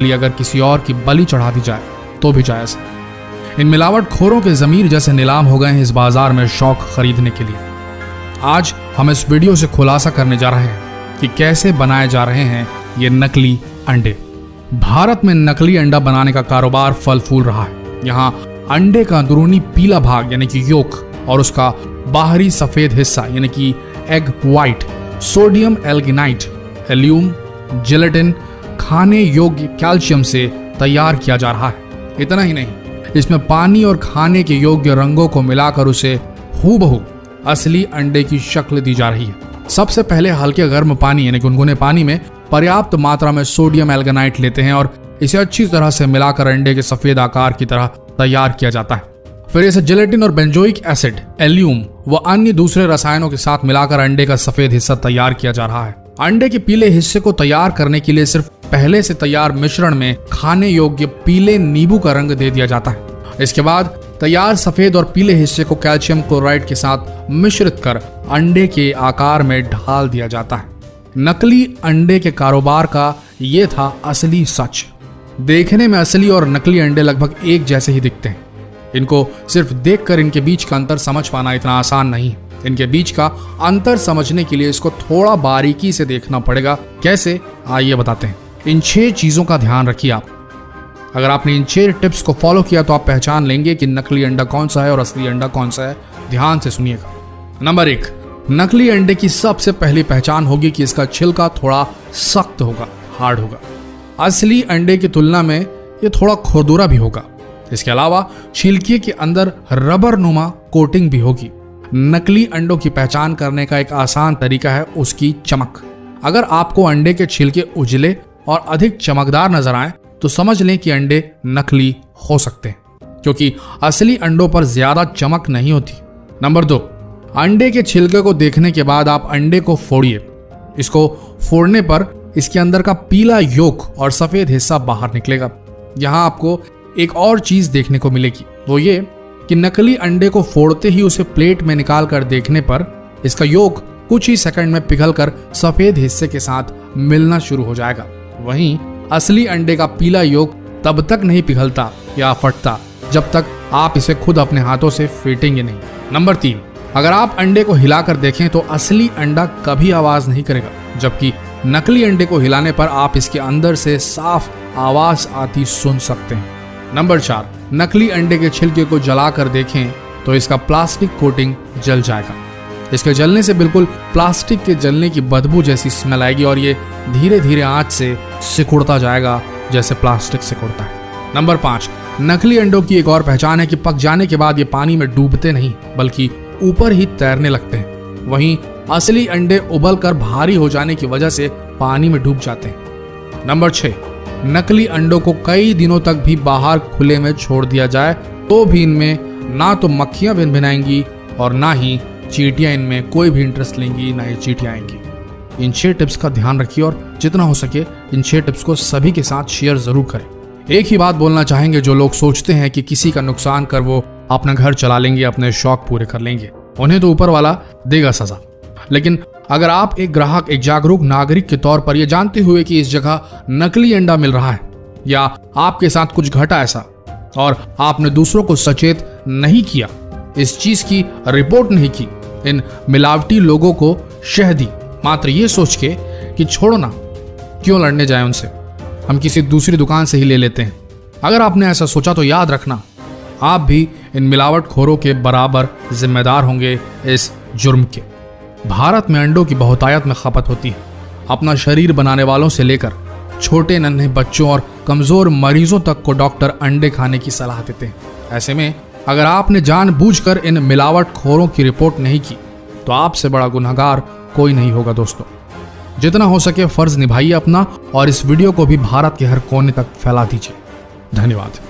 लिए अगर किसी और की बलि चढ़ा दी जाए तो भी जायज है। इन मिलावट खोरों के ज़मीर जैसे नीलाम हो गए हैं इस बाजार में शौक खरीदने के लिए। आज हम इस वीडियो से खुलासा करने जा रहे हैं कि कैसे बनाए जा रहे हैं ये नकली अंडे। भारत में नकली अंडा बनाने का कारोबार फल फूल रहा है। यहाँ अंडे का अंदरूनी पीला भाग यानी कि योक और उसका बाहरी सफेद हिस्सा यानी कि एग व्हाइट सोडियम एल्गिनाइट, एल्यूम, जेलेटिन खाने योग्य कैल्शियम से तैयार किया जा रहा है। इतना ही नहीं, इसमें पानी और खाने के योग्य रंगों को मिलाकर उसे हूबहू असली अंडे की शक्ल दी जा रही है। सबसे पहले हल्के गर्म पानी यानी गुनगुने पानी में पर्याप्त मात्रा में सोडियम एल्गिनाइट लेते हैं और इसे अच्छी तरह से मिलाकर अंडे के सफेद आकार की तरह तैयार किया जाता है। फिर इसे जेलेटिन और बेंजोइक एसिड, एल्यूम व अन्य दूसरे रसायनों के साथ मिलाकर अंडे का सफेद हिस्सा तैयार किया जा रहा है। अंडे के पीले हिस्से को तैयार करने के लिए सिर्फ पहले से तैयार मिश्रण में खाने योग्य पीले नींबू का रंग दे दिया जाता है। इसके बाद तैयार सफेद और पीले हिस्से को कैल्शियम क्लोराइड के साथ मिश्रित कर अंडे के आकार में ढाल दिया जाता है। नकली अंडे के कारोबार का ये था असली सच। देखने में असली और नकली अंडे लगभग एक जैसे ही दिखते हैं। इनको सिर्फ देखकर इनके बीच का अंतर समझ पाना इतना आसान नहीं है। इनके बीच का अंतर समझने के लिए इसको थोड़ा बारीकी से देखना पड़ेगा। कैसे, आइए बताते हैं। इन 6 चीजों का ध्यान रखिए आप। अगर आपने इन 6 टिप्स को फॉलो किया तो आप पहचान लेंगे कि नकली अंडा कौन सा है और असली अंडा कौन सा है। ध्यान से सुनिएगा। नंबर 1, नकली अंडे की सबसे पहली पहचान होगी कि इसका छिलका थोड़ा सख्त होगा, हार्ड होगा। असली अंडे की तुलना में ये थोड़ा खुरदुरा भी होगा। इसके अलावा छिलके के अंदर रबर नुमा कोटिंग भी होगी। नकली अंडों की पहचान करने का एक आसान तरीका है उसकी चमक। अगर आपको अंडे के छिलके उजले और अधिक चमकदार नजर आए तो समझ लें कि अंडे नकली हो सकते हैं, क्योंकि असली अंडों पर ज्यादा चमक नहीं होती। नंबर 2, अंडे के छिलके को देखने के बाद आप अंडे को फोड़िए। इसको फोड़ने पर इसके अंदर का पीला योक और सफेद हिस्सा बाहर निकलेगा। यहाँ आपको एक और चीज देखने को मिलेगी, वो ये कि नकली अंडे को फोड़ते ही उसे प्लेट में निकाल कर देखने पर इसका योक कुछ ही सेकंड में पिघलकर सफेद हिस्से के साथ मिलना शुरू हो जाएगा। वहीं असली अंडे का पीला योक तब तक नहीं पिघलता या फटता जब तक आप इसे खुद अपने हाथों से फेंटेंगे नहीं। नंबर 3, अगर आप अंडे को हिलाकर देखें तो असली अंडा कभी आवाज नहीं करेगा, जबकि नकली अंडे को हिलाने पर आप इसके अंदर से साफ आवाज आती सुन सकते हैं। नंबर 4, नकली अंडे के छिलके को जलाकर देखें तो इसका प्लास्टिक कोटिंग जल जाएगा। इसके जलने से बिल्कुल प्लास्टिक के जलने की बदबू जैसी स्मेल आएगी और ये धीरे धीरे आंच से सिकुड़ता जाएगा जैसे प्लास्टिक सिकुड़ता है। नंबर 5, नकली अंडों की एक और पहचान है कि पक जाने के बाद ये पानी में डूबते नहीं बल्कि ऊपर ही तैरने लगते हैं। वहीं असली अंडे उबल कर भारी हो जाने की वजह से पानी में डूब जाते हैं। नंबर 6, नकली अंडों को कई दिनों तक भी बाहर खुले में छोड़ दिया जाए तो भी इनमें ना तो मक्खियां भिनभिनाएंगी और ना ही चींटियां इनमें कोई भी इंटरेस्ट लेंगी, ना ही चींटियां आएंगी। इन 6 टिप्स का ध्यान रखिए और जितना हो सके इन 6 टिप्स को सभी के साथ शेयर जरूर करें। एक ही बात बोलना चाहेंगे, जो लोग सोचते हैं कि किसी का नुकसान कर वो अपना घर चला लेंगे, अपने शौक पूरे कर लेंगे, उन्हें तो ऊपर वाला देगा सजा। लेकिन अगर आप एक ग्राहक, एक जागरूक नागरिक के तौर पर यह जानते हुए कि इस जगह नकली अंडा मिल रहा है या आपके साथ कुछ घटा ऐसा और आपने दूसरों को सचेत नहीं किया, इस चीज की रिपोर्ट नहीं की, इन मिलावटी लोगों को शह दी मात्र ये सोच के कि छोड़ो ना, क्यों लड़ने जाए उनसे, हम किसी दूसरी दुकान से ही ले लेते हैं। अगर आपने ऐसा सोचा तो याद रखना, आप भी इन मिलावट खोरों के बराबर जिम्मेदार होंगे इस जुर्म के। भारत में अंडों की बहुतायत में खपत होती है। अपना शरीर बनाने वालों से लेकर छोटे नन्हे बच्चों और कमजोर मरीजों तक को डॉक्टर अंडे खाने की सलाह देते हैं। ऐसे में अगर आपने जानबूझकर इन मिलावट खोरों की रिपोर्ट नहीं की तो आपसे बड़ा गुनहगार कोई नहीं होगा। दोस्तों, जितना हो सके फर्ज निभाइए अपना और इस वीडियो को भी भारत के हर कोने तक फैला दीजिए। धन्यवाद।